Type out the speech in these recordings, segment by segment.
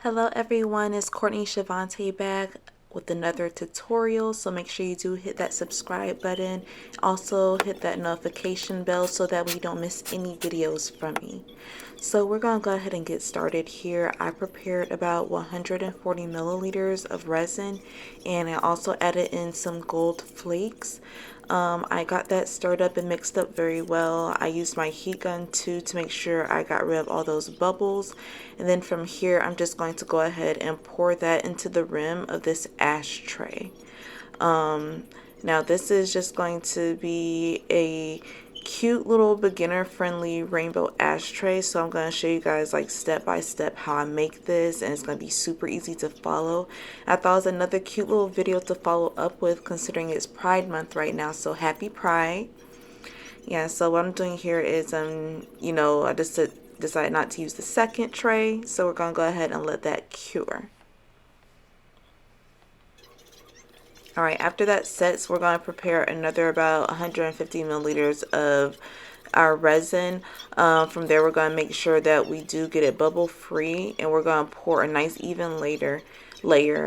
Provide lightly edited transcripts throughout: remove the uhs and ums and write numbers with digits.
Hello everyone, it's Courtney Shavante back with another tutorial, so make sure you do hit that subscribe button. Also hit that notification bell so that we don't miss any videos from me. So we're going to go ahead and get started here. I prepared about 140 milliliters of resin, and I also added in some gold flakes. I got that stirred up and mixed up very well. I used my heat gun too to make sure I got rid of all those bubbles. And then from here, I'm just going to go ahead and pour that into the rim of this ashtray. Now this is just going to be a cute little beginner friendly rainbow ashtray, so I'm going to show you guys like step by step how I make this, and it's going to be super easy to follow. I thought it was another cute little video to follow up with, considering it's Pride Month right now, so happy Pride. Yeah, so what I'm doing here is I just decided not to use the second tray, so we're going to go ahead and let that cure. Alright, after that sets, we're going to prepare another about 150 milliliters of our resin. From there, we're going to make sure that we do get it bubble free, and we're going to pour a nice even layer.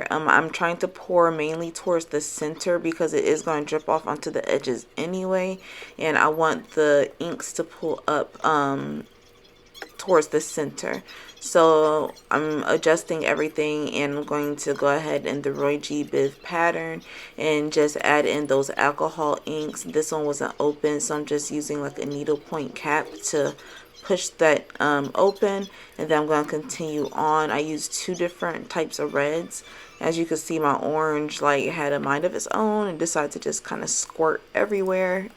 I'm trying to pour mainly towards the center because it is going to drip off onto the edges anyway, and I want the inks to pull up towards the center. So I'm adjusting everything, and I'm going to go ahead in the Roy G. Biv pattern and just add in those alcohol inks. This one wasn't open, so I'm just using like a needle point cap to push that open, and then I'm going to continue on. I used two different types of reds. As you can see, my orange like had a mind of its own and decided to just kind of squirt everywhere.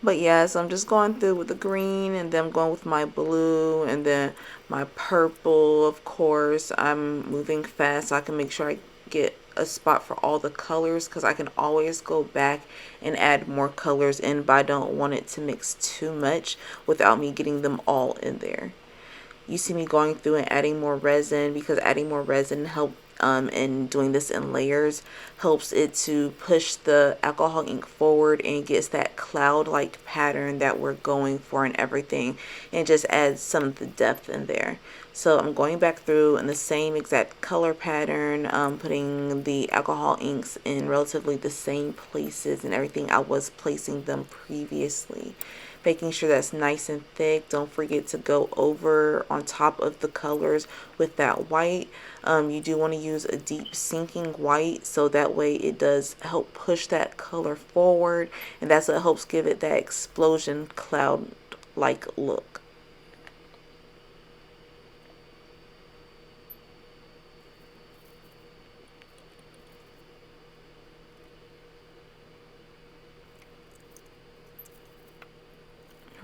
But yeah, so I'm just going through with the green, and then I'm going with my blue, and then my purple. Of course, I'm moving fast so I can make sure I get a spot for all the colors, because I can always go back and add more colors in, but I don't want it to mix too much without me getting them all in there. You see me going through and adding more resin, because adding more resin and doing this in layers helps it to push the alcohol ink forward and gets that cloud-like pattern that we're going for and everything, and just adds some of the depth in there. So I'm going back through in the same exact color pattern, putting the alcohol inks in relatively the same places and everything I was placing them previously. Making sure that's nice and thick. Don't forget to go over on top of the colors with that white. You do want to use a deep sinking white, so that way it does help push that color forward, and that's what helps give it that explosion cloud like look.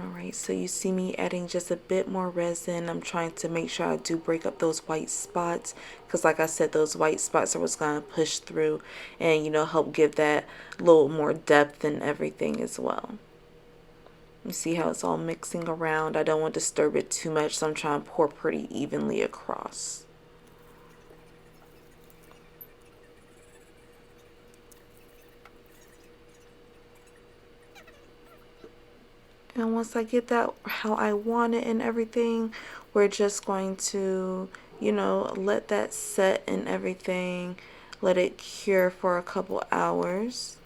Alright, so you see me adding just a bit more resin. I'm trying to make sure I do break up those white spots, because like I said, those white spots are what's going to push through and, help give that little more depth and everything as well. You see how it's all mixing around. I don't want to disturb it too much, so I'm trying to pour pretty evenly across. And once I get that how I want it and everything, we're just going to, let that set and everything. Let it cure for a couple hours.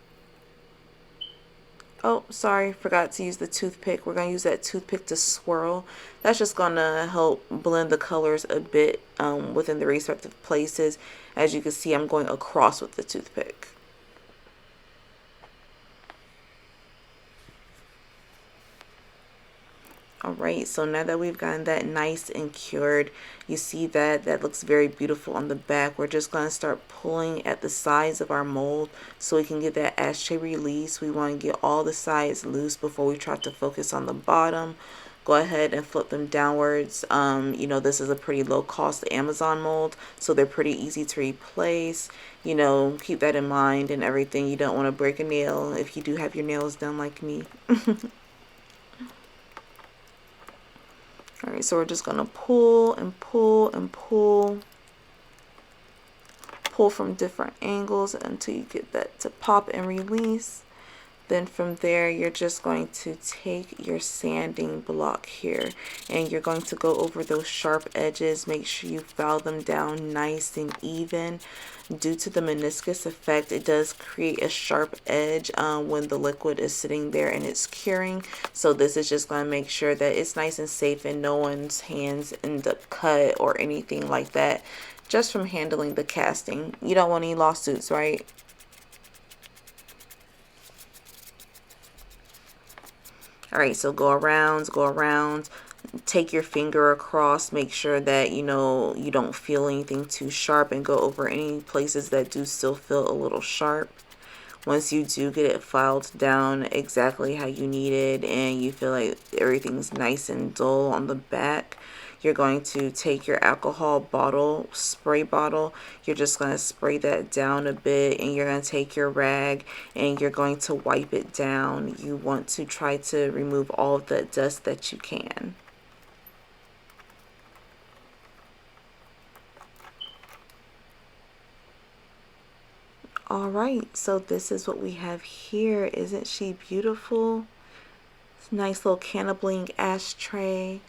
Oh, sorry, forgot to use the toothpick. We're going to use that toothpick to swirl. That's just going to help blend the colors a bit within the respective places. As you can see, I'm going across with the toothpick. Alright, so now that we've gotten that nice and cured, you see that looks very beautiful on the back. We're just going to start pulling at the sides of our mold so we can get that ashtray release. We want to get all the sides loose before we try to focus on the bottom. Go ahead and flip them downwards. This is a pretty low cost Amazon mold, so they're pretty easy to replace. Keep that in mind and everything. You don't want to break a nail if you do have your nails done like me. Alright, so we're just going to pull and pull and pull. Pull from different angles until you get that to pop and release. Then from there, you're just going to take your sanding block here and you're going to go over those sharp edges. Make sure you file them down nice and even. Due to the meniscus effect, it does create a sharp edge when the liquid is sitting there and it's curing. So this is just going to make sure that it's nice and safe and no one's hands end up cut or anything like that just from handling the casting. You don't want any lawsuits, right? All right, so go around, take your finger across, make sure that you don't feel anything too sharp, and go over any places that do still feel a little sharp. Once you do get it filed down exactly how you need it and you feel like everything's nice and dull on the back, you're going to take your alcohol bottle, spray bottle, you're just going to spray that down a bit, and you're going to take your rag and you're going to wipe it down. You want to try to remove all of the dust that you can. All right, so this is what we have here. Isn't she beautiful? Nice little candle bling ashtray.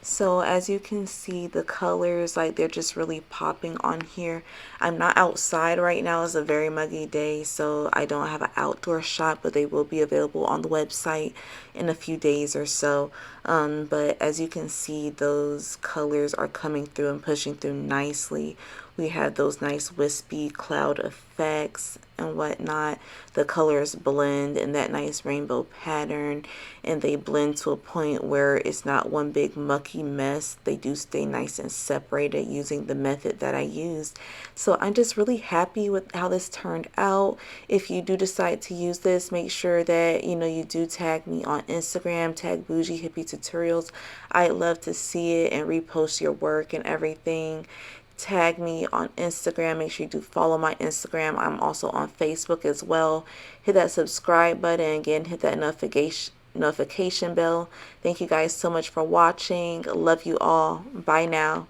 So as you can see, the colors, like, they're just really popping on here. I'm not outside right now. It's a very muggy day, so I don't have an outdoor shot, but they will be available on the website in a few days or so. But as you can see, those colors are coming through and pushing through nicely. We have those nice wispy cloud effects and whatnot. The colors blend in that nice rainbow pattern, and they blend to a point where it's not one big mucky mess. They do stay nice and separated using the method that I used. So I'm just really happy with how this turned out. If you do decide to use this, make sure that you do tag me on Instagram, tag Boujie Hippie Tutorials. I'd love to see it and repost your work and everything. Tag me on Instagram. Make sure you do follow my Instagram. I'm also on Facebook as well. Hit that subscribe button. Again, hit that notification bell. Thank you guys so much for watching. Love you all. Bye now.